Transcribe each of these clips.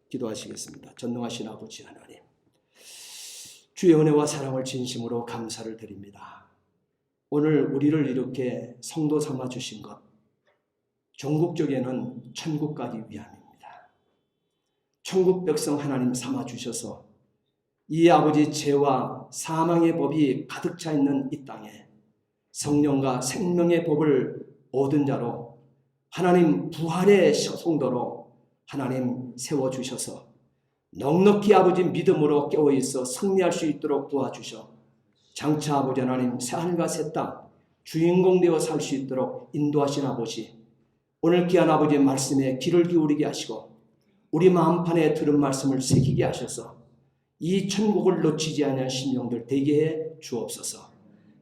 기도하시겠습니다. 전능하신 아버지 하나님, 주의 은혜와 사랑을 진심으로 감사를 드립니다. 오늘 우리를 이렇게 성도 삼아 주신 것, 종국적에는 천국 가기 위함입니다. 천국 백성 하나님 삼아 주셔서 이 아버지 죄와 사망의 법이 가득 차 있는 이 땅에 성령과 생명의 법을 얻은 자로 하나님 부활의 성도로 하나님 세워주셔서 넉넉히 아버지 믿음으로 깨어있어 승리할 수 있도록 도와주셔 장차 아버지 하나님 새하늘과 새 땅 주인공 되어 살 수 있도록 인도하신 아버지, 오늘 귀한 아버지의 말씀에 귀를 기울이게 하시고 우리 마음판에 들은 말씀을 새기게 하셔서 이 천국을 놓치지 않은 심령들 되게 해 주옵소서.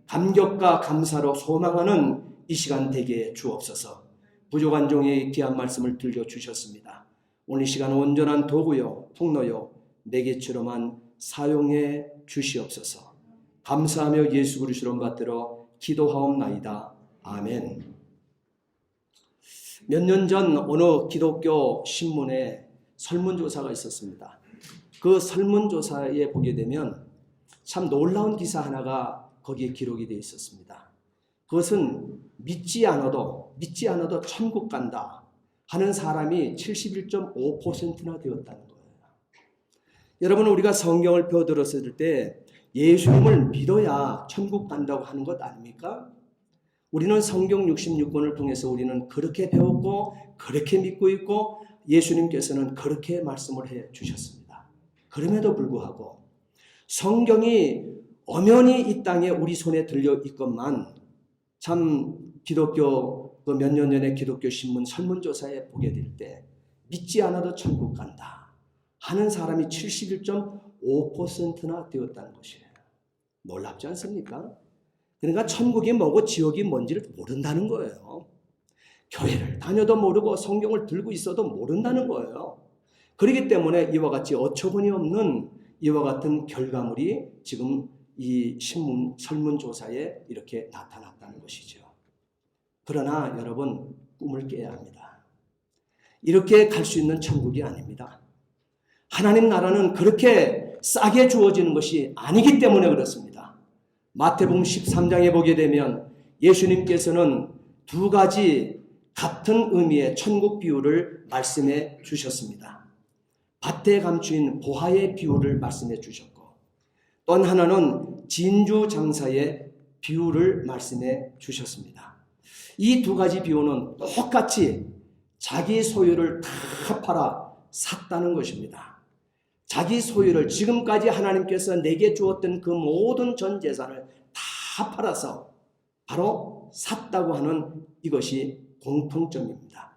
감격과 감사로 소망하는 이 시간 되게 해 주옵소서. 부족한 종의 귀한 말씀을 들려주셨습니다. 오늘 이 시간 온전한 도구요 통로요 내게처럼만 사용해 주시옵소서. 감사하며 예수 그리스도 받들어 기도하옵나이다. 아멘. 몇 년 전 어느 기독교 신문에 설문조사가 있었습니다. 그 설문조사에 보게 되면 참 놀라운 기사 하나가 거기에 기록이 되어 있었습니다. 그것은 믿지 않아도 천국 간다 하는 사람이 71.5%나 되었다는 거예요. 여러분, 우리가 성경을 펴들었을 때 예수님을 믿어야 천국 간다고 하는 것 아닙니까? 우리는 성경 66권을 통해서 우리는 그렇게 배웠고 그렇게 믿고 있고 예수님께서는 그렇게 말씀을 해 주셨습니다. 그럼에도 불구하고 성경이 엄연히 이 땅에 우리 손에 들려 있건만 참 기독교 그 몇 년 전에 기독교 신문 설문조사에 보게 될 때 믿지 않아도 천국 간다 하는 사람이 71.5%나 되었다는 것이에요. 놀랍지 않습니까? 그러니까 천국이 뭐고 지옥이 뭔지를 모른다는 거예요. 교회를 다녀도 모르고 성경을 들고 있어도 모른다는 거예요. 그렇기 때문에 이와 같이 어처구니 없는 이와 같은 결과물이 지금 이 신문 설문조사에 이렇게 나타났다는 것이죠. 그러나 여러분, 꿈을 깨야 합니다. 이렇게 갈 수 있는 천국이 아닙니다. 하나님 나라는 그렇게 싸게 주어지는 것이 아니기 때문에 그렇습니다. 마태복음 13장에 보게 되면 예수님께서는 두 가지 같은 의미의 천국 비유를 말씀해 주셨습니다. 밭에 감추인 보화의 비유를 말씀해 주셨고, 또 하나는 진주 장사의 비유를 말씀해 주셨습니다. 이 두 가지 비유는 똑같이 자기 소유를 다 팔아 샀다는 것입니다. 자기 소유를, 지금까지 하나님께서 내게 주었던 그 모든 전 재산을 다 팔아서 바로 샀다고 하는 이것이 공통점입니다.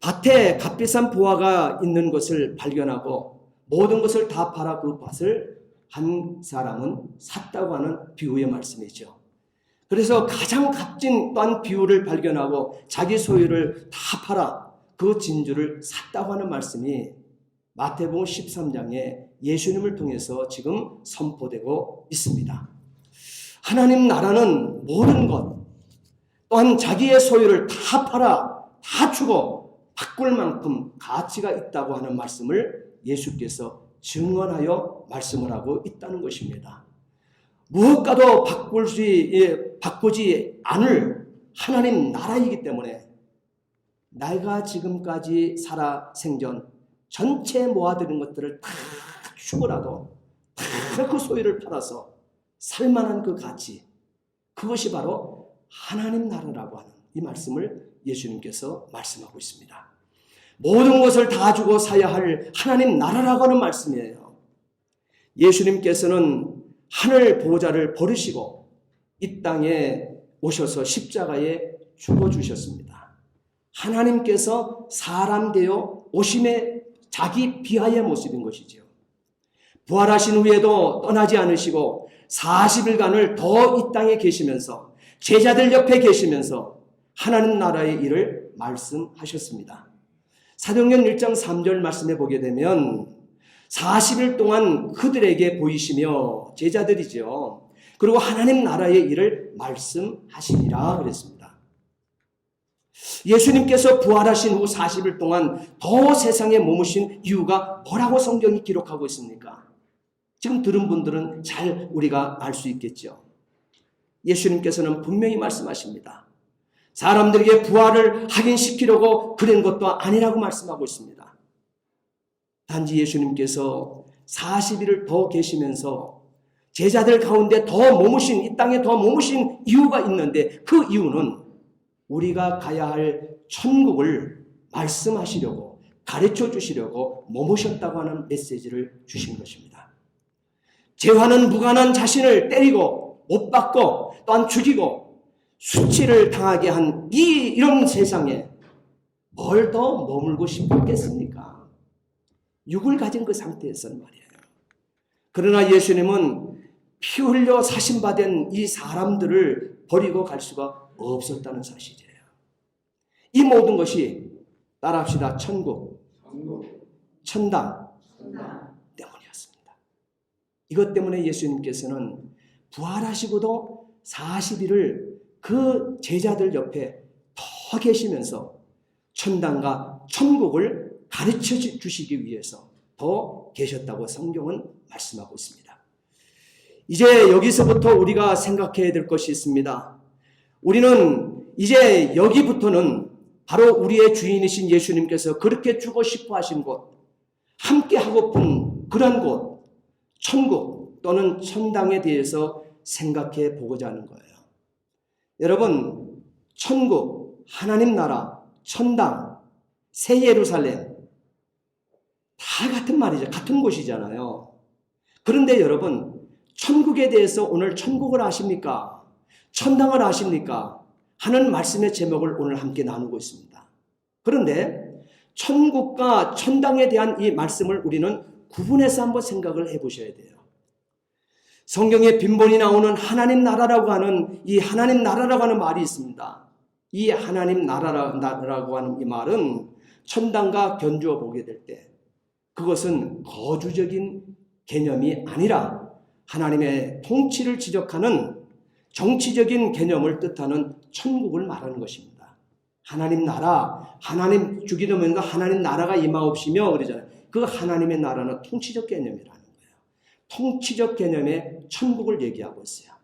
밭에 값비싼 보화가 있는 것을 발견하고 모든 것을 다 팔아 그 밭을 한 사람은 샀다고 하는 비유의 말씀이죠. 그래서 가장 값진 또한 비유를 발견하고 자기 소유를 다 팔아 그 진주를 샀다고 하는 말씀이 마태복음 13장에 예수님을 통해서 지금 선포되고 있습니다. 하나님 나라는 모든 것, 또한 자기의 소유를 다 팔아 다 주고 바꿀 만큼 가치가 있다고 하는 말씀을 예수께서 증언하여 말씀을 하고 있다는 것입니다. 무엇과도 바꾸지 않을 하나님 나라이기 때문에 내가 지금까지 살아 생전 전체 모아들인 것들을 다 주고라도 다 그 소유를 팔아서 살만한 그 가치, 그것이 바로 하나님 나라라고 하는 이 말씀을 예수님께서 말씀하고 있습니다. 모든 것을 다 주고 사야 할 하나님 나라라고 하는 말씀이에요. 예수님께서는 하늘 보좌를 버리시고 이 땅에 오셔서 십자가에 죽어주셨습니다. 하나님께서 사람 되어 오심의 자기 비하의 모습인 것이지요. 부활하신 후에도 떠나지 않으시고 40일간을 더 이 땅에 계시면서 제자들 옆에 계시면서 하나님 나라의 일을 말씀하셨습니다. 사도행전 1장 3절 말씀에 보게 되면 40일 동안 그들에게 보이시며, 제자들이죠. 그리고 하나님 나라의 일을 말씀하시니라 그랬습니다. 예수님께서 부활하신 후 40일 동안 더 세상에 머무신 이유가 뭐라고 성경이 기록하고 있습니까? 지금 들은 분들은 잘 우리가 알 수 있겠죠. 예수님께서는 분명히 말씀하십니다. 사람들에게 부활을 확인시키려고 그런 것도 아니라고 말씀하고 있습니다. 단지 예수님께서 40일을 더 계시면서 제자들 가운데 더 머무신, 이 땅에 더 머무신 이유가 있는데, 그 이유는 우리가 가야 할 천국을 말씀하시려고, 가르쳐 주시려고 머무셨다고 하는 메시지를 주신 것입니다. 죄와는 무관한 자신을 때리고 못 박고 또한 죽이고 수치를 당하게 한 이런 세상에 뭘 더 머물고 싶었겠습니까? 육을 가진 그 상태에서는 말이에요. 그러나 예수님은 피 흘려 사신받은 이 사람들을 버리고 갈 수가 없었다는 사실이에요. 이 모든 것이 따라합시다. 천국, 천당 때문이었습니다. 이것 때문에 예수님께서는 부활하시고도 40일을 그 제자들 옆에 더 계시면서 천당과 천국을 가르쳐 주시기 위해서 더 계셨다고 성경은 말씀하고 있습니다. 이제 여기서부터 우리가 생각해야 될 것이 있습니다. 우리는 이제 여기부터는 바로 우리의 주인이신 예수님께서 그렇게 주고 싶어 하신 곳, 함께 하고픈 그런 곳, 천국 또는 천당에 대해서 생각해 보고자 하는 거예요. 여러분, 천국, 하나님 나라, 천당, 새 예루살렘 다 같은 말이죠. 같은 곳이잖아요. 그런데 여러분, 천국에 대해서 오늘 천국을 아십니까? 천당을 아십니까? 하는 말씀의 제목을 오늘 함께 나누고 있습니다. 그런데 천국과 천당에 대한 이 말씀을 우리는 구분해서 한번 생각을 해보셔야 돼요. 성경에 빈번히 나오는 하나님 나라라고 하는 이 하나님 나라라고 하는 말이 있습니다. 이 하나님 나라라고 하는 이 말은 천당과 견주어 보게 될 때 그것은 거주적인 개념이 아니라 하나님의 통치를 지적하는 정치적인 개념을 뜻하는 천국을 말하는 것입니다. 하나님 나라, 하나님 주기도문과 하나님 나라가 임하옵시며 그러잖아요. 그 하나님의 나라는 통치적 개념이라는 거예요. 통치적 개념의 천국을 얘기하고 있어요.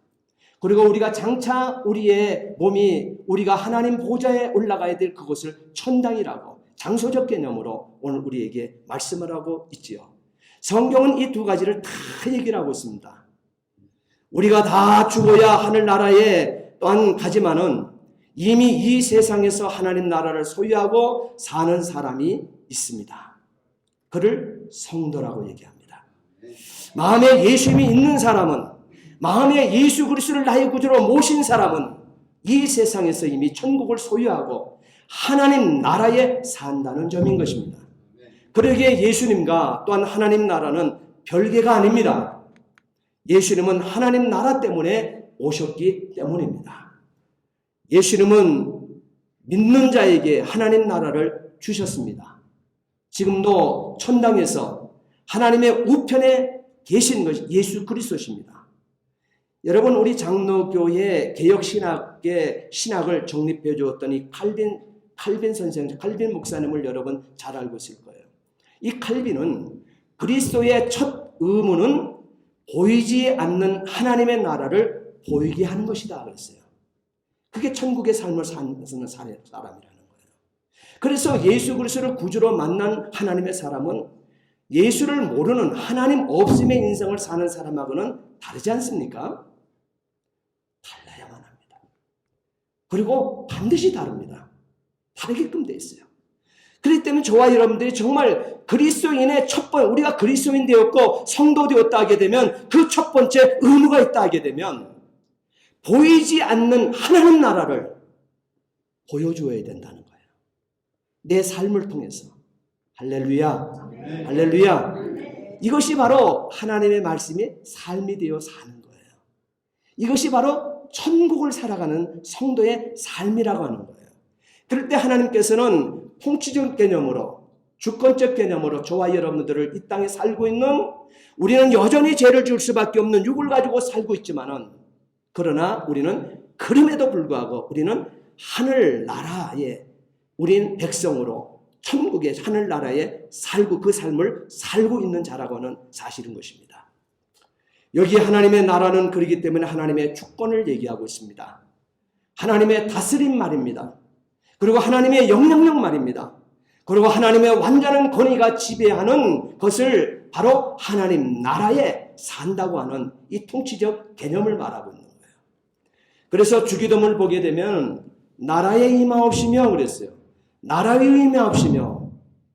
그리고 우리가 장차 우리의 몸이 우리가 하나님 보좌에 올라가야 될 그곳을 천당이라고 장소적 개념으로 오늘 우리에게 말씀을 하고 있지요. 성경은 이 두 가지를 다 얘기를 하고 있습니다. 우리가 다 죽어야 하늘나라에 또한 가지만은 이미 이 세상에서 하나님 나라를 소유하고 사는 사람이 있습니다. 그를 성도라고 얘기합니다. 마음에 예수님이 있는 사람은, 마음에 예수 그리스도를 나의 구주로 모신 사람은 이 세상에서 이미 천국을 소유하고 하나님 나라에 산다는 점인 것입니다. 그러기에 예수님과 또한 하나님 나라는 별개가 아닙니다. 예수님은 하나님 나라 때문에 오셨기 때문입니다. 예수님은 믿는 자에게 하나님 나라를 주셨습니다. 지금도 천당에서 하나님의 우편에 계신 것이 예수 그리스도십니다. 여러분, 우리 장로교회 개혁신학의 신학을 정립해 주었더니 칼빈 선생, 칼빈 목사님을 여러분 잘 알고 있을 거예요. 이 칼빈은 그리스도의 첫 의무는 보이지 않는 하나님의 나라를 보이게 하는 것이다 그랬어요. 그게 천국의 삶을 사는 사람이라는 거예요. 그래서 예수 그리스도를 구주로 만난 하나님의 사람은 예수를 모르는 하나님 없음의 인생을 사는 사람하고는 다르지 않습니까? 달라야만 합니다. 그리고 반드시 다릅니다. 다르게끔 돼 있어요. 그렇기 때문에 저와 여러분들이 정말 그리스도인의 우리가 그리스도인 되었고 성도 되었다 하게 되면 그 첫 번째 의무가 있다 하게 되면 보이지 않는 하나님 나라를 보여줘야 된다는 거예요. 내 삶을 통해서. 할렐루야. 할렐루야. 이것이 바로 하나님의 말씀이 삶이 되어 사는 거예요. 이것이 바로 천국을 살아가는 성도의 삶이라고 하는 거예요. 그럴 때 하나님께서는 통치적 개념으로, 주권적 개념으로 저와 여러분들을 이 땅에 살고 있는, 우리는 여전히 죄를 지을 수밖에 없는 육을 가지고 살고 있지만은, 그러나 우리는 그럼에도 불구하고 우리는 하늘 나라에 우린 백성으로 천국의 하늘나라에 살고 그 삶을 살고 있는 자라고 하는 사실인 것입니다. 여기 하나님의 나라는 그렇기 때문에 하나님의 주권을 얘기하고 있습니다. 하나님의 다스림 말입니다. 그리고 하나님의 영향력 말입니다. 그리고 하나님의 완전한 권위가 지배하는 것을 바로 하나님 나라에 산다고 하는 이 통치적 개념을 말하고 있는 거예요. 그래서 주기도문을 보게 되면 나라에 임하옵시며 그랬어요. 나라에 임하옵시며.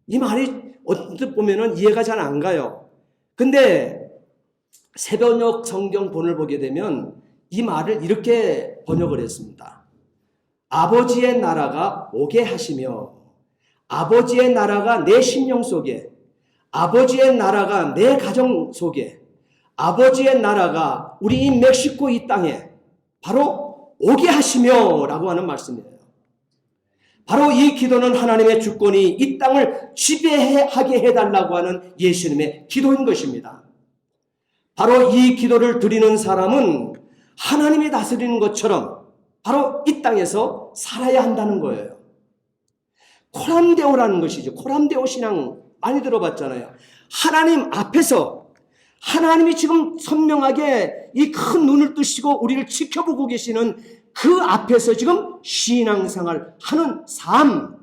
이 말이 언뜻 보면은 이해가 잘 안 가요. 근데 새번역 성경본을 보게 되면 이 말을 이렇게 번역을 했습니다. 아버지의 나라가 오게 하시며, 아버지의 나라가 내 심령 속에, 아버지의 나라가 내 가정 속에, 아버지의 나라가 우리 이 멕시코 이 땅에 바로 오게 하시며 라고 하는 말씀이에요. 바로 이 기도는 하나님의 주권이 이 땅을 지배하게 해달라고 하는 예수님의 기도인 것입니다. 바로 이 기도를 드리는 사람은 하나님이 다스리는 것처럼 바로 이 땅에서 살아야 한다는 거예요. 코람데오라는 것이죠. 코람데오 신앙 많이 들어봤잖아요. 하나님 앞에서 하나님이 지금 선명하게 이 큰 눈을 뜨시고 우리를 지켜보고 계시는 그 앞에서 지금 신앙생활 하는 삶,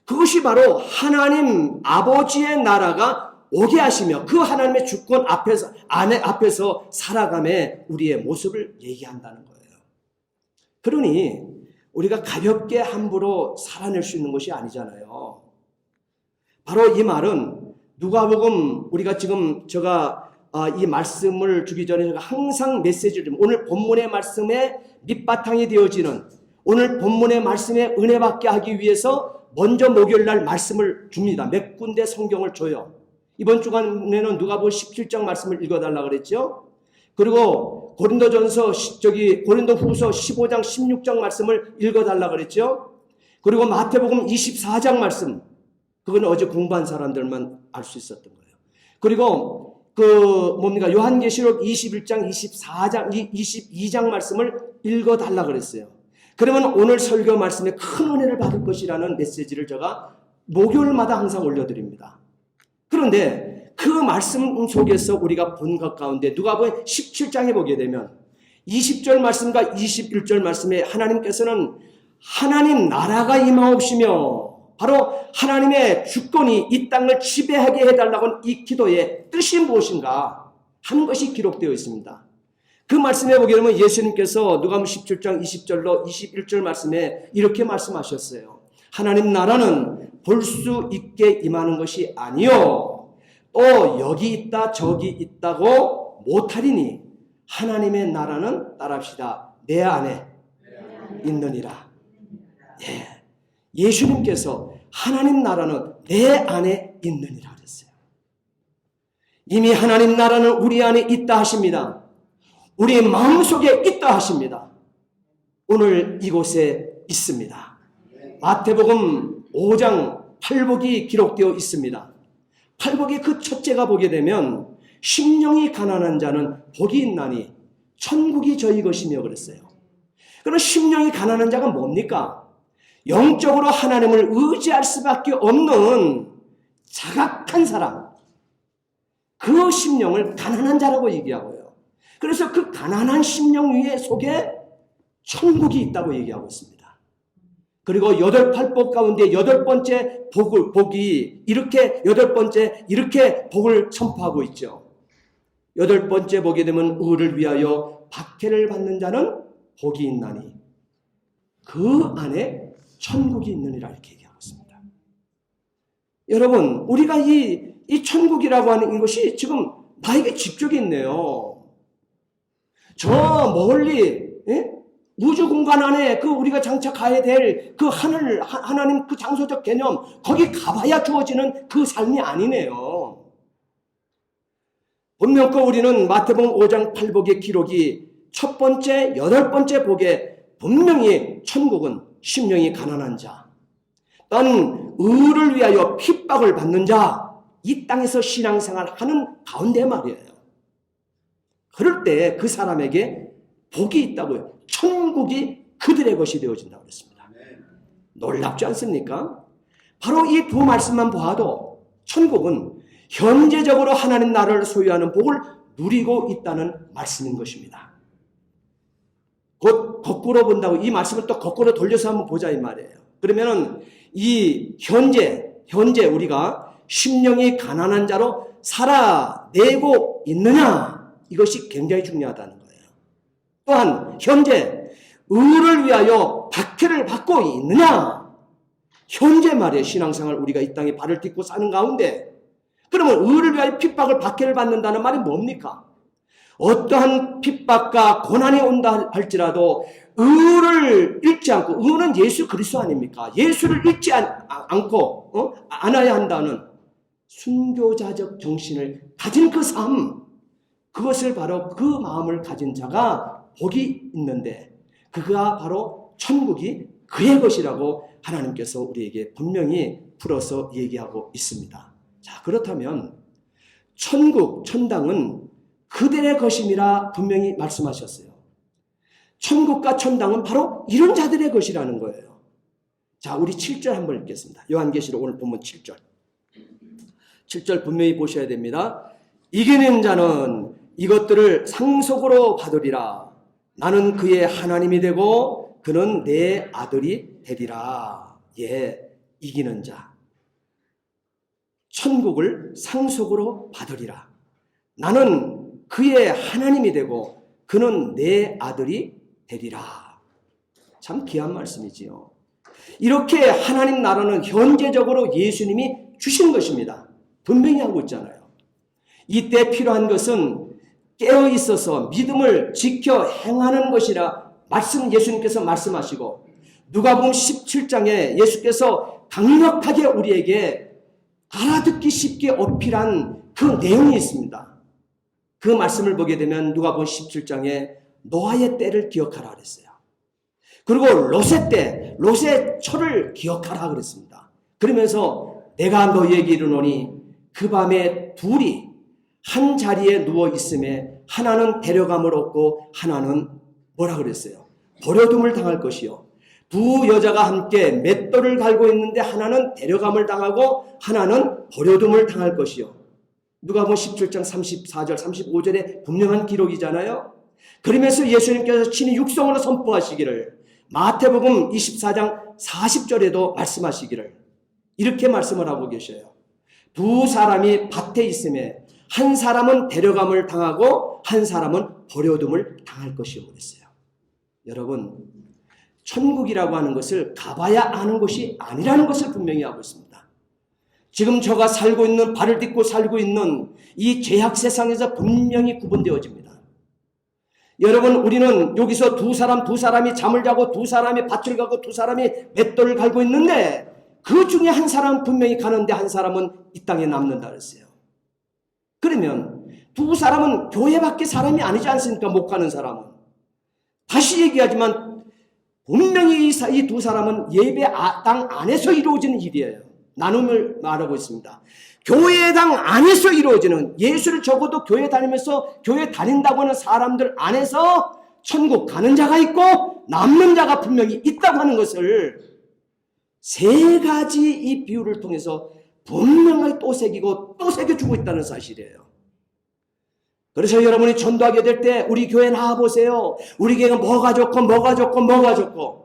그것이 바로 하나님 아버지의 나라가 오게 하시며 그 하나님의 주권 앞에서 살아감의 우리의 모습을 얘기한다는 거예요. 그러니 우리가 가볍게 함부로 살아낼 수 있는 것이 아니잖아요. 바로 이 말은 누가복음, 우리가 지금 이 말씀을 주기 전에 제가 항상 메시지를 좀, 오늘 본문의 말씀에 밑바탕이 되어지는, 오늘 본문의 말씀에 은혜 받게 하기 위해서 먼저 목요일 날 말씀을 줍니다. 몇 군데 성경을 줘요. 이번 주간에는 누가복음 17장 말씀을 읽어달라 그랬죠. 그리고 고린도후서 15장 16장 말씀을 읽어달라 그랬죠. 그리고 마태복음 24장 말씀, 그건 어제 공부한 사람들만 알 수 있었던 거예요. 그리고 요한계시록 21장 22장 말씀을 읽어달라 그랬어요. 그러면 오늘 설교 말씀에 큰 은혜를 받을 것이라는 메시지를 제가 목요일마다 항상 올려드립니다. 그런데 그 말씀 속에서 우리가 본 것 가운데 누가복음 17장에 보게 되면 20절 말씀과 21절 말씀에 하나님께서는 하나님 나라가 임하옵시며 바로 하나님의 주권이 이 땅을 지배하게 해달라고 하는 이 기도의 뜻이 무엇인가 하는 것이 기록되어 있습니다. 그 말씀에 보게 되면 예수님께서 누가복음 17장 20절로 21절 말씀에 이렇게 말씀하셨어요. 하나님 나라는 볼 수 있게 임하는 것이 아니요 또 여기 있다 저기 있다고 못하리니 하나님의 나라는 따라합시다. 내 안에 있느니라. 예. 예수님께서 하나님 나라는 내 안에 있느니라 그랬어요. 이미 하나님 나라는 우리 안에 있다 하십니다. 우리 마음속에 있다 하십니다. 오늘 이곳에 있습니다. 마태복음 5장 팔복이 기록되어 있습니다. 팔복의 그 첫째가 보게 되면 심령이 가난한 자는 복이 있나니 천국이 저희 것이며 그랬어요. 그럼 심령이 가난한 자가 뭡니까? 영적으로 하나님을 의지할 수밖에 없는 자각한 사람, 그 심령을 가난한 자라고 얘기하고요. 그래서 그 가난한 심령 위에 속에 천국이 있다고 얘기하고 있습니다. 그리고 여덟 팔복 가운데 여덟 번째 복이 이렇게 복을 선포하고 있죠. 여덟 번째 보게 되면 의를 위하여 박해를 받는 자는 복이 있나니 그 안에 천국이 있느니라 이렇게 얘기하고 있습니다. 여러분, 우리가 이 천국이라고 하는 이것이 지금 나에게 직접이 있네요. 저 멀리 우주 공간 안에 우리가 장차 가야 될 그 하나님 그 장소적 개념, 거기 가봐야 주어지는 그 삶이 아니네요. 분명코 우리는 마태복음 5장 8복의 기록이 첫 번째, 여덟 번째 복에 분명히 천국은 심령이 가난한 자, 또는 의를 위하여 핍박을 받는 자, 이 땅에서 신앙생활하는 가운데 말이에요. 그럴 때 그 사람에게 복이 있다고요. 천국이 그들의 것이 되어진다고 그랬습니다. 놀랍지 않습니까? 바로 이 두 말씀만 보아도 천국은 현재적으로 하나님 나라를 소유하는 복을 누리고 있다는 말씀인 것입니다. 곧 거꾸로 본다고 이 말씀을 또 거꾸로 돌려서 한번 보자 이 말이에요. 그러면은 이 현재 우리가 심령이 가난한 자로 살아내고 있느냐, 이것이 굉장히 중요하다는 거예요. 또한 현재 의를 위하여 박해를 받고 있느냐, 현재 말이에요. 신앙생활 우리가 이 땅에 발을 딛고 사는 가운데 그러면 의를 위하여 핍박을 박해를 받는다는 말이 뭡니까? 어떠한 핍박과 고난이 온다 할지라도 의를 잃지 않고, 의는 예수 그리스도 아닙니까? 예수를 잃지 않고 안아야 한다는 순교자적 정신을 가진 그 삶, 그것을 바로 그 마음을 가진 자가 복이 있는데 그가 바로 천국이 그의 것이라고 하나님께서 우리에게 분명히 풀어서 얘기하고 있습니다. 자, 그렇다면 천국, 천당은 그들의 것임이라 분명히 말씀하셨어요. 천국과 천당은 바로 이런 자들의 것이라는 거예요. 자, 우리 7절 한번 읽겠습니다. 요한계시록 오늘 본문 7절. 7절 분명히 보셔야 됩니다. 이기는 자는 이것들을 상속으로 받으리라. 나는 그의 하나님이 되고 그는 내 아들이 되리라. 예, 이기는 자. 천국을 상속으로 받으리라. 나는 그의 하나님이 되고 그는 내 아들이 되리라. 참 귀한 말씀이지요. 이렇게 하나님 나라는 현재적으로 예수님이 주신 것입니다. 분명히 하고 있잖아요. 이때 필요한 것은 깨어 있어서 믿음을 지켜 행하는 것이라 예수님께서 말씀하시고, 누가복음 17장에 예수께서 강력하게 우리에게 알아듣기 쉽게 어필한 그 내용이 있습니다. 그 말씀을 보게 되면 누가복음 17장에 노아의 때를 기억하라 그랬어요. 그리고 롯의 철을 기억하라 그랬습니다. 그러면서 내가 너희에게 이르노니 그 밤에 둘이 한 자리에 누워 있음에 하나는 데려감을 얻고 하나는 뭐라 그랬어요? 버려둠을 당할 것이요. 두 여자가 함께 맷돌을 갈고 있는데 하나는 데려감을 당하고 하나는 버려둠을 당할 것이요. 누가복음 17장 34절 35절에 분명한 기록이잖아요. 그러면서 예수님께서 친히 육성으로 선포하시기를, 마태복음 24장 40절에도 말씀하시기를 이렇게 말씀을 하고 계셔요. 두 사람이 밭에 있음에 한 사람은 데려감을 당하고 한 사람은 버려둠을 당할 것이요 그랬어요. 여러분, 천국이라고 하는 것을 가봐야 아는 것이 아니라는 것을 분명히 하고 있습니다. 지금 저가 살고 있는, 발을 딛고 살고 있는 이 죄악 세상에서 분명히 구분되어집니다. 여러분, 우리는 여기서 두 사람이 잠을 자고 두 사람이 밭을 가고 두 사람이 맷돌을 갈고 있는데 그 중에 한 사람은 분명히 가는데 한 사람은 이 땅에 남는다 그랬어요. 그러면 두 사람은 교회밖에 사람이 아니지 않습니까? 못 가는 사람은. 다시 얘기하지만 분명히 이 두 사람은 예배 당 안에서 이루어지는 일이에요. 나눔을 말하고 있습니다. 교회당 안에서 이루어지는, 예수를 적어도 교회 다니면서 교회 다닌다고 하는 사람들 안에서 천국 가는 자가 있고 남는 자가 분명히 있다고 하는 것을 세 가지 이 비유를 통해서 분명하게 또 새기고 또 새겨주고 있다는 사실이에요. 그래서 여러분이 전도하게 될 때 우리 교회 나와보세요. 우리 교회가 뭐가 좋고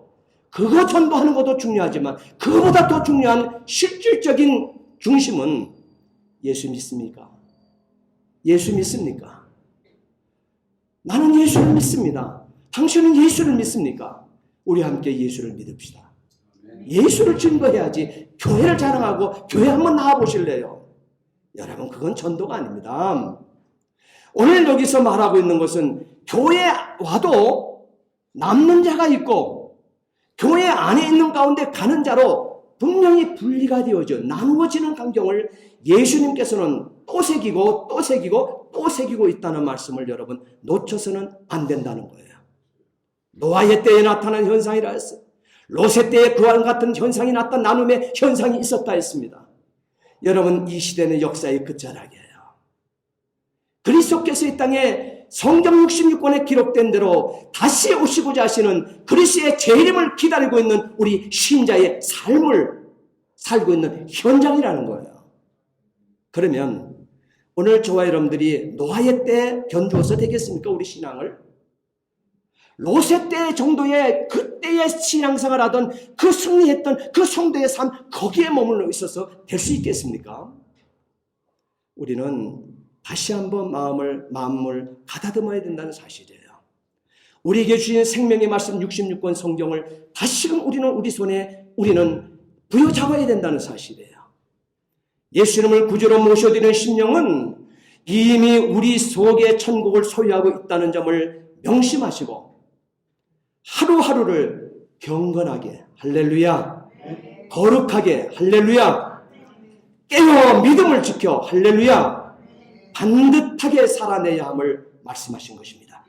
그거 전도하는 것도 중요하지만 그보다 더 중요한 실질적인 중심은 예수 믿습니까? 예수 믿습니까? 나는 예수를 믿습니다. 당신은 예수를 믿습니까? 우리 함께 예수를 믿읍시다. 예수를 증거해야지 교회를 자랑하고 교회 한번 나와보실래요? 여러분, 그건 전도가 아닙니다. 오늘 여기서 말하고 있는 것은 교회 와도 남는 자가 있고 교회 안에 있는 가운데 가는 자로 분명히 분리가 되어져 나누어지는 광경을 예수님께서는 또 새기고 또 새기고 또 새기고 있다는 말씀을 여러분 놓쳐서는 안 된다는 거예요. 노아의 때에 나타난 현상이라 했어요. 롯의 때에 그와 같은 현상이 나타난 나눔의 현상이 있었다 했습니다. 여러분, 이 시대는 역사의 끝자락이에요. 그리스도께서 이 땅에 성경 66권에 기록된 대로 다시 오시고자 하시는 그리스도의 재림을 기다리고 있는 우리 신자의 삶을 살고 있는 현장이라는 거예요. 그러면 오늘 저와 여러분들이 노아의 때 견주어서 되겠습니까? 우리 신앙을? 롯의 때 정도의 그때의 신앙생활 하던 그 승리했던 그 성도의 삶, 거기에 머물러 있어서 될 수 있겠습니까? 우리는 다시 한번 마음을 가다듬어야 된다는 사실이에요. 우리에게 주신 생명의 말씀 66권 성경을 다시금 우리 손에 부여잡아야 된다는 사실이에요. 예수 이름을 구주로 모셔드리는 심령은 이미 우리 속에 천국을 소유하고 있다는 점을 명심하시고 하루하루를 경건하게 할렐루야, 거룩하게 할렐루야, 깨어 믿음을 지켜 할렐루야, 반듯하게 살아내야 함을 말씀하신 것입니다.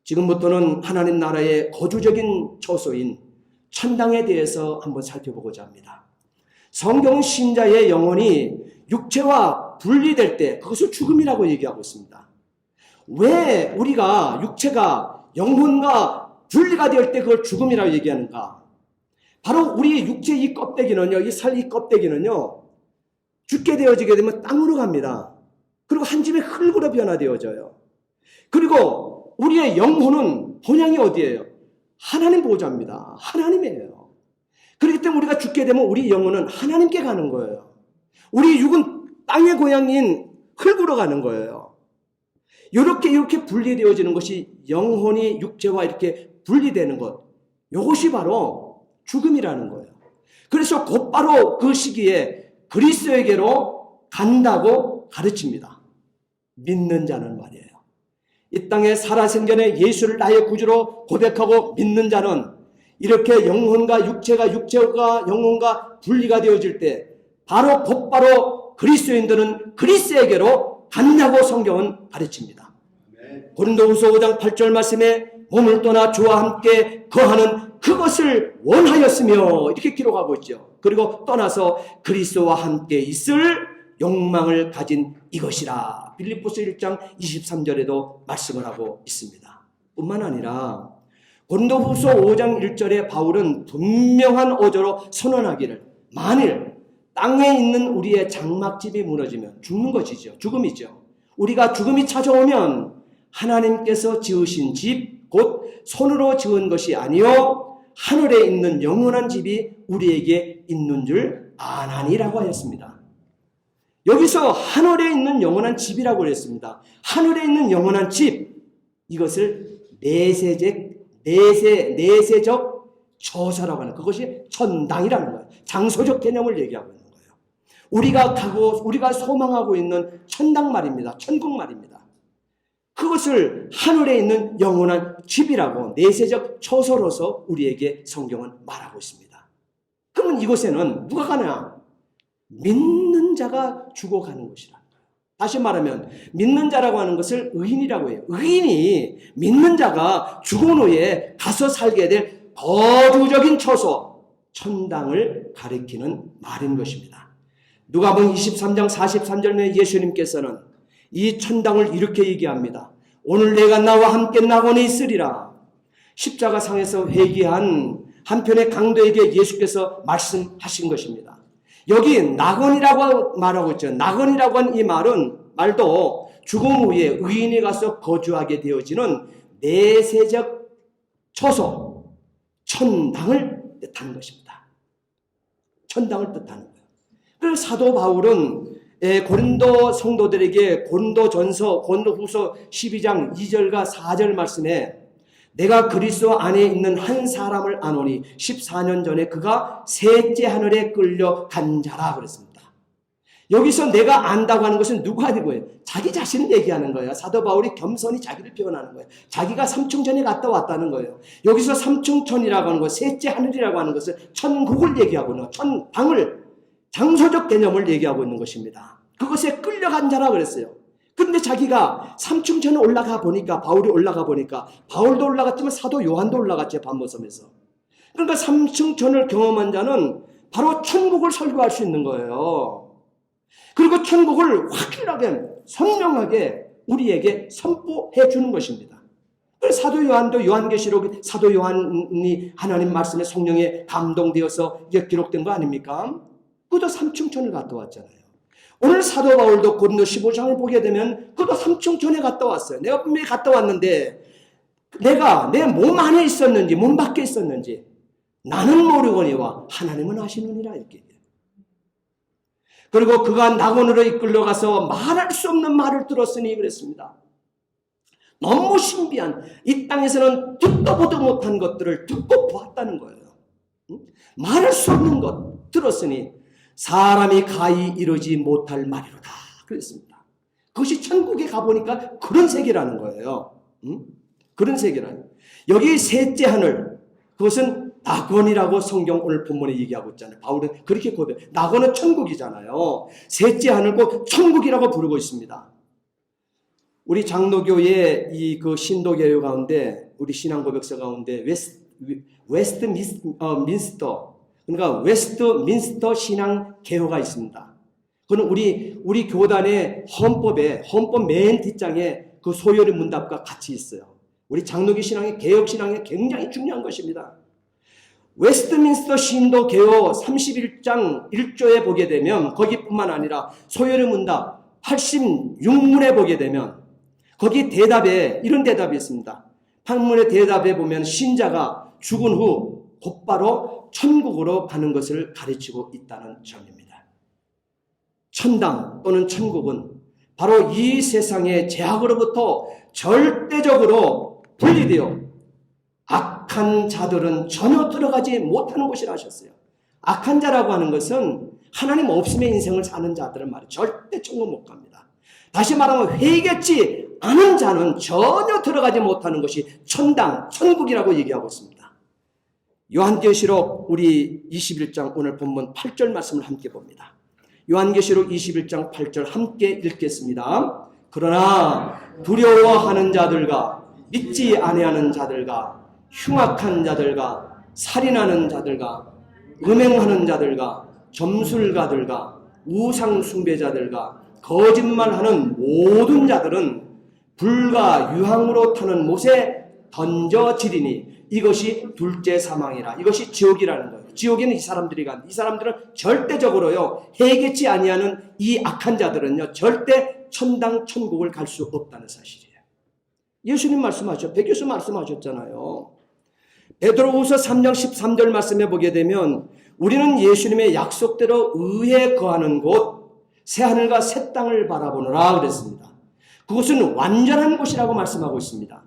지금부터는 하나님 나라의 거주적인 처소인 천당에 대해서 한번 살펴보고자 합니다. 성경 신자의 영혼이 육체와 분리될 때 그것을 죽음이라고 얘기하고 있습니다. 왜 우리가 육체가 영혼과 분리가 될 때 그걸 죽음이라고 얘기하는가? 바로 우리 육체 이 껍데기는요, 이 살 이 껍데기는요, 죽게 되어지게 되면 땅으로 갑니다. 그리고 한 집의 흙으로 변화되어져요. 그리고 우리의 영혼은 본향이 어디예요? 하나님 보호자입니다. 하나님이에요. 그렇기 때문에 우리가 죽게 되면 우리 영혼은 하나님께 가는 거예요. 우리 육은 땅의 고향인 흙으로 가는 거예요. 이렇게 분리되어지는 것이 영혼이 육체와 이렇게 분리되는 것, 이것이 바로 죽음이라는 거예요. 그래서 곧바로 그 시기에 그리스도에게로 간다고 가르칩니다. 믿는 자는 말이에요. 이 땅에 살아생전에 예수를 나의 구주로 고백하고 믿는 자는 이렇게 영혼과 육체가 영혼과 분리가 되어질 때 곧바로 그리스도인들은 그리스도에게로 간다고 성경은 가르칩니다. 고린도후서 5장 8절 말씀에 몸을 떠나 주와 함께 거하는 그것을 원하였으며 이렇게 기록하고 있죠. 그리고 떠나서 그리스도와 함께 있을 욕망을 가진 이것이라 빌립보서 1장 23절에도 말씀을 하고 있습니다. 뿐만 아니라 고린도후서 5장 1절에 바울은 분명한 어조로 선언하기를 만일 땅에 있는 우리의 장막집이 무너지면 죽는 것이죠. 죽음이죠. 우리가 죽음이 찾아오면 하나님께서 지으신 집 곧 손으로 지은 것이 아니요 하늘에 있는 영원한 집이 우리에게 있는 줄 아나니라고 하였습니다. 여기서 하늘에 있는 영원한 집이라고 했습니다. 하늘에 있는 영원한 집, 이것을 내세적 처사라고 하는 그것이 천당이라는 거예요. 장소적 개념을 얘기하고 있는 거예요. 우리가 소망하고 있는 천당 말입니다. 천국 말입니다. 그것을 하늘에 있는 영원한 집이라고 내세적 처소로서 우리에게 성경은 말하고 있습니다. 그러면 이곳에는 누가 가냐? 믿는 자가 죽어가는 것이라. 다시 말하면 믿는 자라고 하는 것을 의인이라고 해요. 의인이 믿는 자가 죽은 후에 가서 살게 될 거주적인 처소, 천당을 가리키는 말인 것입니다. 누가복음 23장 43절에 예수님께서는 이 천당을 이렇게 얘기합니다. 오늘 내가 나와 함께 낙원에 있으리라. 십자가상에서 회개한 한편의 강도에게 예수께서 말씀하신 것입니다. 여기 낙원이라고 말하고 있죠. 낙원이라고 하는 이 말도 죽음 후에 의인이 가서 거주하게 되어지는 내세적 처소, 천당을 뜻하는 것입니다. 천당을 뜻하는 거예요. 그래서 사도 바울은 고린도 성도들에게 고린도전서, 고린도후서 12장 2절과 4절 말씀에 내가 그리스도 안에 있는 한 사람을 아노니 14년 전에 그가 셋째 하늘에 끌려간 자라 그랬습니다. 여기서 내가 안다고 하는 것은 누구 아니고요? 자기 자신을 얘기하는 거예요. 사도 바울이 겸손히 자기를 표현하는 거예요. 자기가 삼층천에 갔다 왔다는 거예요. 여기서 삼층천이라고 하는 것, 셋째 하늘이라고 하는 것은 천국을 얘기하고 있는 거예요. 천당을, 장소적 개념을 얘기하고 있는 것입니다. 그것에 끌려간 자라 그랬어요. 그런데 자기가 삼층천에 올라가 보니까, 바울이 올라가 보니까, 바울도 올라갔지만 사도 요한도 올라갔죠, 반모섬에서. 그러니까 삼층천을 경험한 자는 바로 천국을 설교할 수 있는 거예요. 그리고 천국을 확실하게, 선명하게 우리에게 선포해 주는 것입니다. 사도 요한도 요한계시록 사도 요한이 하나님 말씀에 성령에 감동되어서 이게 기록된 거 아닙니까? 그도 삼층천을 갔다 왔잖아요. 오늘 사도 바울도 고린도 15장을 보게 되면 그도 삼층천에 갔다 왔어요. 내가 분명히 갔다 왔는데 내가 내 몸 안에 있었는지 몸 밖에 있었는지 나는 모르거니와 하나님은 아시느니라 이렇게 얘기해요. 그리고 그가 낙원으로 이끌려가서 말할 수 없는 말을 들었으니 그랬습니다. 너무 신비한 이 땅에서는 듣도 보도 못한 것들을 듣고 보았다는 거예요. 말할 수 없는 것 들었으니 사람이 가히 이루지 못할 말이로다 그랬습니다. 그것이 천국에 가보니까 그런 세계라는 거예요. 그런 세계라는. 여기 셋째 하늘 그것은 낙원이라고 성경 오늘 본문에 얘기하고 있잖아요. 바울은 그렇게 고백해요. 낙원은 천국이잖아요. 셋째 하늘 곧 천국이라고 부르고 있습니다. 우리 장로교의 그 신도교회 가운데 우리 신앙 고백서 가운데 웨스트민스터 그러니까 웨스트민스터 신앙 개요가 있습니다. 그건 우리 교단의 헌법 맨 뒷장에 그 소요리 문답과 같이 있어요. 우리 장로교 신앙의 개혁 신앙에 굉장히 중요한 것입니다. 웨스트민스터 신도 개요 31장 1조에 보게 되면 거기뿐만 아니라 소요리 문답 86문에 보게 되면 거기 대답에 이런 대답이 있습니다. 판문의 대답에 보면 신자가 죽은 후 곧바로 천국으로 가는 것을 가르치고 있다는 점입니다. 천당 또는 천국은 바로 이 세상의 죄악으로부터 절대적으로 분리되어 악한 자들은 전혀 들어가지 못하는 곳이라 하셨어요. 악한 자라고 하는 것은 하나님 없음의 인생을 사는 자들은 말이에요. 절대 천국 못 갑니다. 다시 말하면 회개치 않은 자는 전혀 들어가지 못하는 것이 천당, 천국이라고 얘기하고 있습니다. 요한계시록 우리 21장 오늘 본문 8절 말씀을 함께 봅니다. 요한계시록 21장 8절 함께 읽겠습니다. 그러나 두려워하는 자들과 믿지 아니하는 자들과 흉악한 자들과 살인하는 자들과 음행하는 자들과 점술가들과 우상 숭배자들과 거짓말하는 모든 자들은 불과 유황으로 타는 못에 던져지리니 이것이 둘째 사망이라. 이것이 지옥이라는 거예요. 지옥에는 이 사람들이 간. 이 사람들은 절대적으로요 해결치 아니하는 이 악한 자들은요 절대 천당 천국을 갈 수 없다는 사실이에요. 예수님 말씀하셨죠. 백교수 말씀하셨잖아요. 베드로후서 3장 13절 말씀해 보게 되면 우리는 예수님의 약속대로 의에 거하는 곳 새하늘과 새 땅을 바라보느라 그랬습니다. 그것은 완전한 곳이라고 말씀하고 있습니다.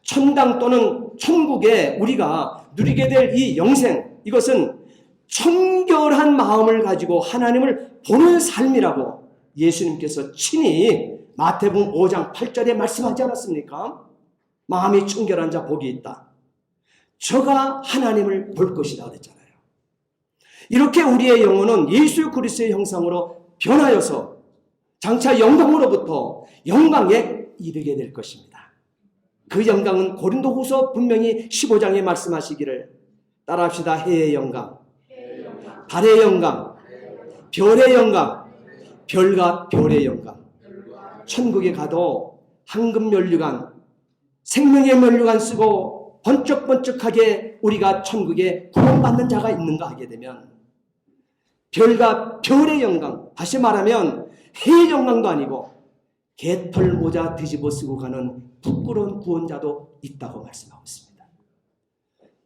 천당 또는 천국에 우리가 누리게 될 이 영생, 이것은 청결한 마음을 가지고 하나님을 보는 삶이라고 예수님께서 친히 마태복음 5장 8절에 말씀하지 않았습니까? 마음이 청결한 자 복이 있다. 저가 하나님을 볼 것이다 그랬잖아요. 이렇게 우리의 영혼은 예수 그리스도의 형상으로 변하여서 장차 영광으로부터 영광에 이르게 될 것입니다. 그 영광은 고린도후서 분명히 15장에 말씀하시기를 따라합시다. 해의 영광, 달의 영광, 별의 영광, 별과 별의 영광. 천국에 가도 황금 면류관, 생명의 면류관 쓰고 번쩍번쩍하게 우리가 천국에 구원받는 자가 있는가 하게 되면 별과 별의 영광, 다시 말하면 해의 영광도 아니고 개털 모자 뒤집어 쓰고 가는 부끄러운 구원자도 있다고 말씀하고 있습니다.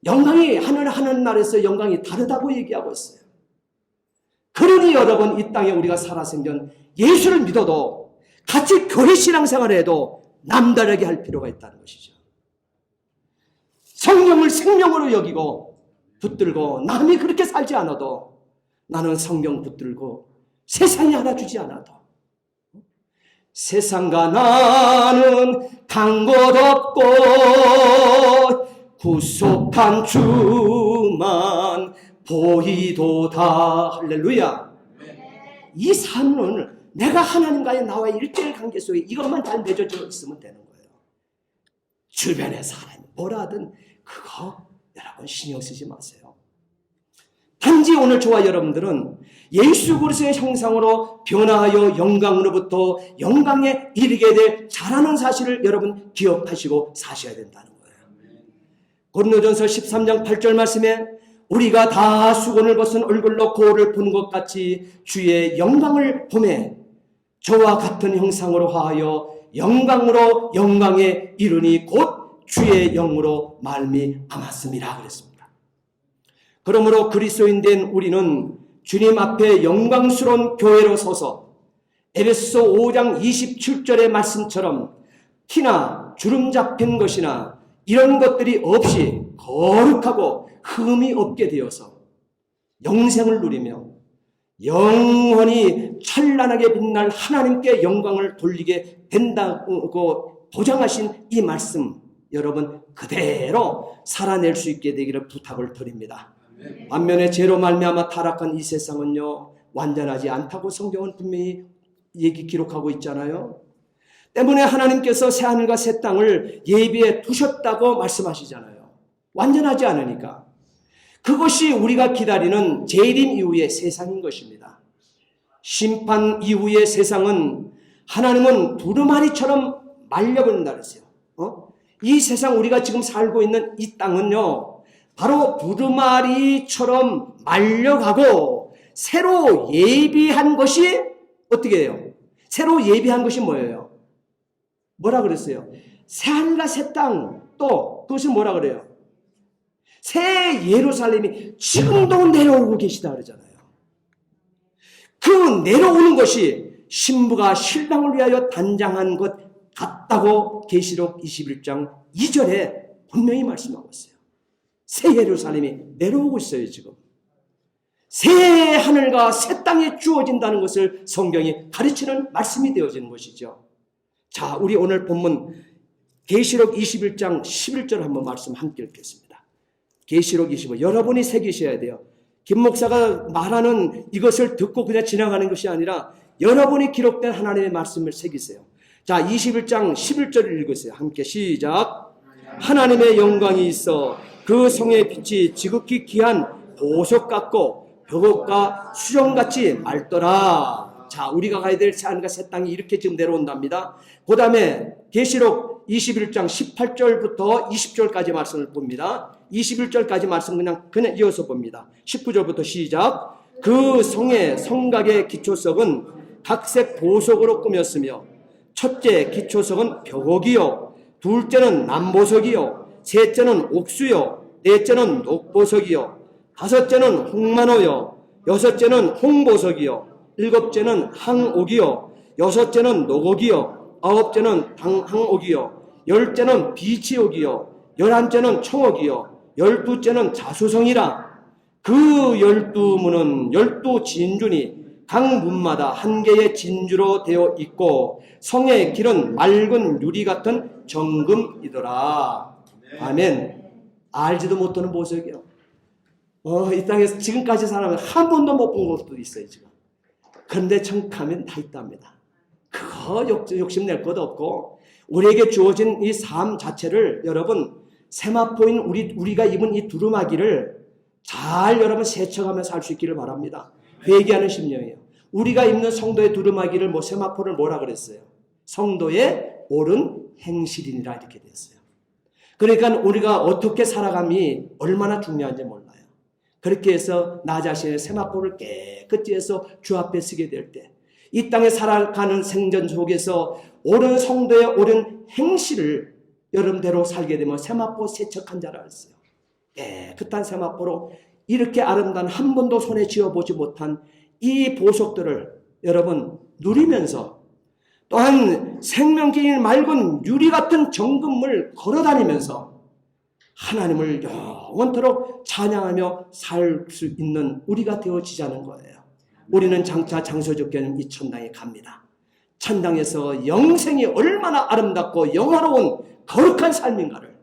영광이 하는 날에서 영광이 다르다고 얘기하고 있어요. 그러니 여러분 이 땅에 우리가 살아 생전 예수를 믿어도 같이 교회 신앙생활을 해도 남다르게 할 필요가 있다는 것이죠. 성령을 생명으로 여기고 붙들고 남이 그렇게 살지 않아도 나는 성령 붙들고 세상이 하나 주지 않아도 세상과 나는 간 곳 없고 구속한 주만 보이도다. 할렐루야. 이 삶은 내가 하나님과의 나와의 일대일 관계 속에 이것만 잘 맺어져 있으면 되는 거예요. 주변의 사람이 뭐라 하든 그거 여러분 신경 쓰지 마세요. 단지 오늘 저와 여러분들은 예수 그리스도의 형상으로 변화하여 영광으로부터 영광에 이르게 될 자라는 사실을 여러분 기억하시고 사셔야 된다는 거예요. 고린도전서 13장 8절 말씀에 우리가 다 수건을 벗은 얼굴로 거울을 보는 것 같이 주의 영광을 보매 저와 같은 형상으로 하여 영광으로 영광에 이르니 곧 주의 영으로 말미암았음이라 그랬습니다. 그러므로 그리스도인 된 우리는 주님 앞에 영광스러운 교회로 서서 에베소서 5장 27절의 말씀처럼 티나 주름 잡힌 것이나 이런 것들이 없이 거룩하고 흠이 없게 되어서 영생을 누리며 영원히 찬란하게 빛날 하나님께 영광을 돌리게 된다고 보장하신 이 말씀 여러분 그대로 살아낼 수 있게 되기를 부탁을 드립니다. 반면에 죄로 말미암아 타락한 이 세상은요 완전하지 않다고 성경은 분명히 기록하고 있잖아요. 때문에 하나님께서 새하늘과 새 땅을 예비해 두셨다고 말씀하시잖아요. 완전하지 않으니까. 그것이 우리가 기다리는 재림 이후의 세상인 것입니다. 심판 이후의 세상은 하나님은 두루마리처럼 말려버린다 그랬어요. 이 세상 우리가 지금 살고 있는 이 땅은요 바로 두루마리처럼 말려가고 새로 예비한 것이 어떻게 해요? 새로 예비한 것이 뭐예요? 뭐라 그랬어요? 새하늘과 새 땅, 또 그것은 뭐라 그래요? 새 예루살렘이 지금도 내려오고 계시다 그러잖아요. 그 내려오는 것이 신부가 신랑을 위하여 단장한 것 같다고 계시록 21장 2절에 분명히 말씀하고 있어요. 새 예루살렘이 내려오고 있어요. 지금 새 하늘과 새 땅에 주어진다는 것을 성경이 가르치는 말씀이 되어지는 것이죠. 자, 우리 오늘 본문 계시록 21장 11절 한번 말씀 함께 읽겠습니다. 계시록 25 여러분이 새기셔야 돼요. 김 목사가 말하는 이것을 듣고 그냥 지나가는 것이 아니라 여러분이 기록된 하나님의 말씀을 새기세요. 자, 21장 11절을 읽으세요. 함께 시작. 하나님의 영광이 있어 그 성의 빛이 지극히 귀한 보석 같고 벽옥과 수정같이 맑더라. 자, 우리가 가야 될 새하늘과 새 땅이 이렇게 지금 내려온답니다. 그 다음에 계시록 21장 18절부터 20절까지 말씀을 봅니다. 21절까지 말씀 그냥 이어서 봅니다. 19절부터 시작. 그 성의 성곽의 기초석은 각색 보석으로 꾸몄으며 첫째 기초석은 벽옥이요 둘째는 남보석이요 셋째는 옥수요 넷째는 녹보석이요 다섯째는 홍만호요 여섯째는 홍보석이요 일곱째는 항옥이요 여섯째는 녹옥이요 아홉째는 항옥이요 열째는 비치옥이요 열한째는 청옥이요 열두째는 자수성이라. 그 12문은 12진주니 각 문마다 한 개의 진주로 되어 있고 성의 길은 맑은 유리 같은 정금이더라. 아멘. 알지도 못하는 보석이요. 이 땅에서 지금까지 사람은 한 번도 못 본 것도 있어요 지금. 그런데 정하면 다 있답니다. 그거 욕심낼 것도 없고 우리에게 주어진 이 삶 자체를 여러분 세마포인 우리가 입은 이 두루마기를 잘 여러분 세척하며 살 수 있기를 바랍니다. 회개하는 심령이에요. 우리가 입는 성도의 두루마기를 세마포를 뭐라 그랬어요? 성도의 옳은 행실이니라 이렇게 됐어요. 그러니까 우리가 어떻게 살아감이 얼마나 중요한지 몰라요. 그렇게 해서 나 자신의 세마포를 깨끗이 해서 주 앞에 쓰게 될 때 이 땅에 살아가는 생전 속에서 옳은 성도의 옳은 행실을 여러분대로 살게 되면 세마포 세척한 자라 했어요. 깨끗한 세마포로 이렇게 아름다운 한 번도 손에 쥐어보지 못한 이 보석들을 여러분 누리면서 또한 생명기인 맑은 유리 같은 정금을 걸어다니면서 하나님을 영원토록 찬양하며 살 수 있는 우리가 되어지자는 거예요. 우리는 장차 장소적견 이 천당에 갑니다. 천당에서 영생이 얼마나 아름답고 영화로운 거룩한 삶인가를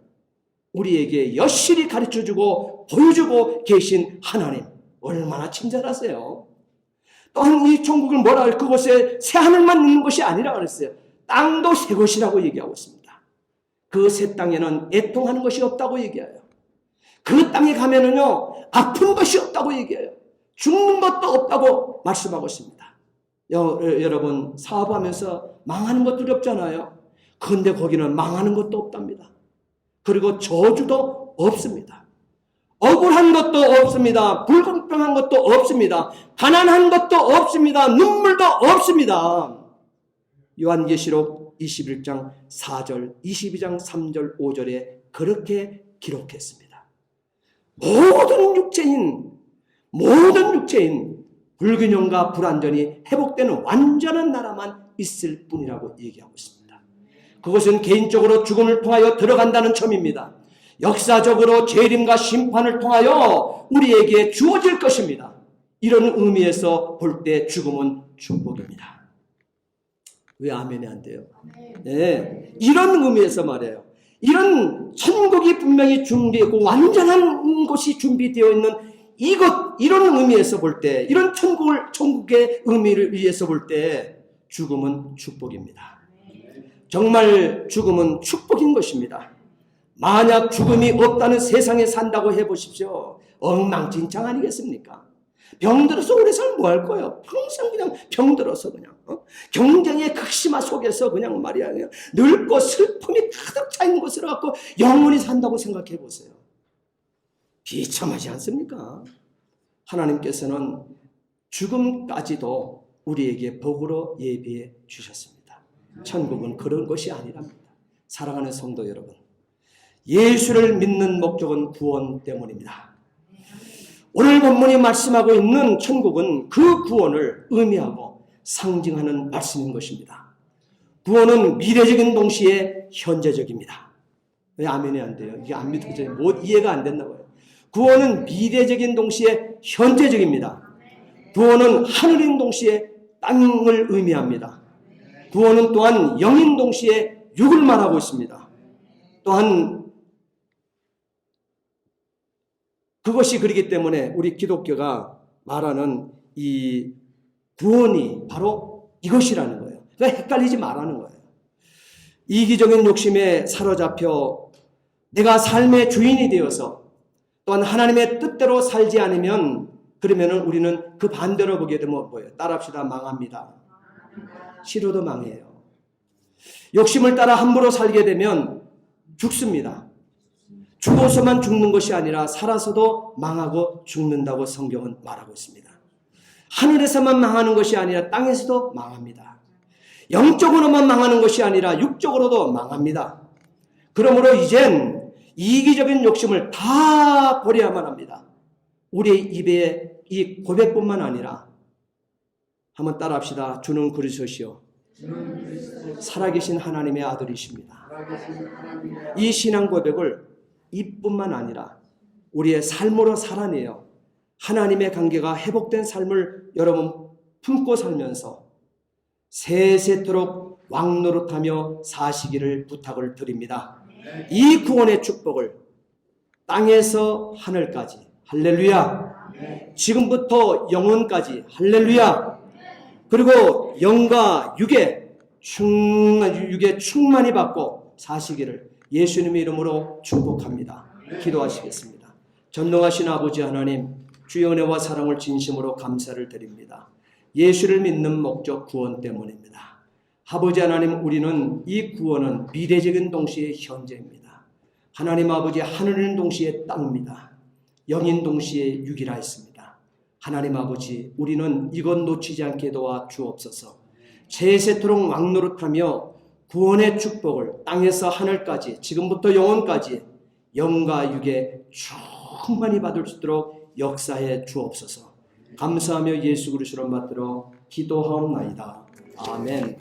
우리에게 여실히 가르쳐주고 보여주고 계신 하나님 얼마나 친절하세요. 또한 이 천국을 뭐라 할 그곳에 새 하늘만 있는 것이 아니라 그랬어요. 땅도 새 것이라고 얘기하고 있습니다. 그 새 땅에는 애통하는 것이 없다고 얘기해요. 그 땅에 가면은요 아픈 것이 없다고 얘기해요. 죽는 것도 없다고 말씀하고 있습니다. 여러분 사업하면서 망하는 것 두렵잖아요. 그런데 거기는 망하는 것도 없답니다. 그리고 저주도 없습니다. 억울한 것도 없습니다. 불공평한 것도 없습니다. 가난한 것도 없습니다. 눈물도 없습니다. 요한계시록 21장 4절, 22장 3절, 5절에 그렇게 기록했습니다. 모든 육체인 불균형과 불완전이 회복되는 완전한 나라만 있을 뿐이라고 얘기하고 있습니다. 그것은 개인적으로 죽음을 통하여 들어간다는 점입니다. 역사적으로 재림과 심판을 통하여 우리에게 주어질 것입니다. 이런 의미에서 볼 때 죽음은 축복입니다. 왜 아멘이 안 돼요? 네, 이런 의미에서 말해요. 이런 천국이 분명히 준비되고 완전한 것이 준비되어 있는 이런 의미에서 볼 때, 이런 천국의 의미를 위해서 볼 때 죽음은 축복입니다. 정말 죽음은 축복인 것입니다. 만약 죽음이 없다는 세상에 산다고 해보십시오. 엉망진창 아니겠습니까? 병들어서 오래 살면 뭐 할 거예요? 평생 그냥 병들어서 그냥 경쟁의 극심화 속에서 그냥 말이야 그냥 늙고 슬픔이 가득 차인 곳으로 갖고 영원히 산다고 생각해 보세요. 비참하지 않습니까? 하나님께서는 죽음까지도 우리에게 복으로 예비해 주셨습니다. 천국은 그런 것이 아니랍니다. 사랑하는 성도 여러분, 예수를 믿는 목적은 구원 때문입니다. 오늘 본문이 말씀하고 있는 천국은 그 구원을 의미하고 상징하는 말씀인 것입니다. 구원은 미래적인 동시에 현재적입니다. 왜 아멘이 안 돼요? 이게 안 믿어져요. 못 이해가 안 된다고 해요. 구원은 미래적인 동시에 현재적입니다. 구원은 하늘인 동시에 땅을 의미합니다. 구원은 또한 영인 동시에 육을 말하고 있습니다. 또한 그것이 그렇기 때문에 우리 기독교가 말하는 이 구원이 바로 이것이라는 거예요. 그러니까 헷갈리지 말라는 거예요. 이기적인 욕심에 사로잡혀 내가 삶의 주인이 되어서 또한 하나님의 뜻대로 살지 않으면 그러면은 우리는 그 반대로 보게 되면 뭐예요? 따라합시다. 망합니다. 싫어도 망해요. 욕심을 따라 함부로 살게 되면 죽습니다. 죽어서만 죽는 것이 아니라 살아서도 망하고 죽는다고 성경은 말하고 있습니다. 하늘에서만 망하는 것이 아니라 땅에서도 망합니다. 영적으로만 망하는 것이 아니라 육적으로도 망합니다. 그러므로 이젠 이기적인 욕심을 다 버려야만 합니다. 우리의 입에 이 고백뿐만 아니라 한번 따라합시다. 주는 그리스도시요 살아계신 하나님의 아들이십니다. 이 신앙 고백을 입뿐만 아니라 우리의 삶으로 살아내요. 하나님의 관계가 회복된 삶을 여러분 품고 살면서 세세토록 왕노릇하며 사시기를 부탁을 드립니다. 이 구원의 축복을 땅에서 하늘까지 할렐루야, 지금부터 영원까지 할렐루야, 그리고 영과 육에 충만히 받고 사시기를 예수님의 이름으로 축복합니다. 기도하시겠습니다. 전능하신 아버지 하나님, 주의 은혜와 사랑을 진심으로 감사를 드립니다. 예수를 믿는 목적 구원 때문입니다. 아버지 하나님, 우리는 이 구원은 미래적인 동시에 현재입니다. 하나님 아버지, 하늘인 동시에 땅입니다. 영인 동시에 육이라 했습니다. 하나님 아버지, 우리는 이것 놓치지 않게 도와 주옵소서. 세세토록 왕노릇하며 구원의 축복을 땅에서 하늘까지 지금부터 영원까지 영과 육에 충만히 받을 수 있도록 역사해 주옵소서. 감사하며 예수 그리스도로 받들어 기도하옵나이다. 아멘.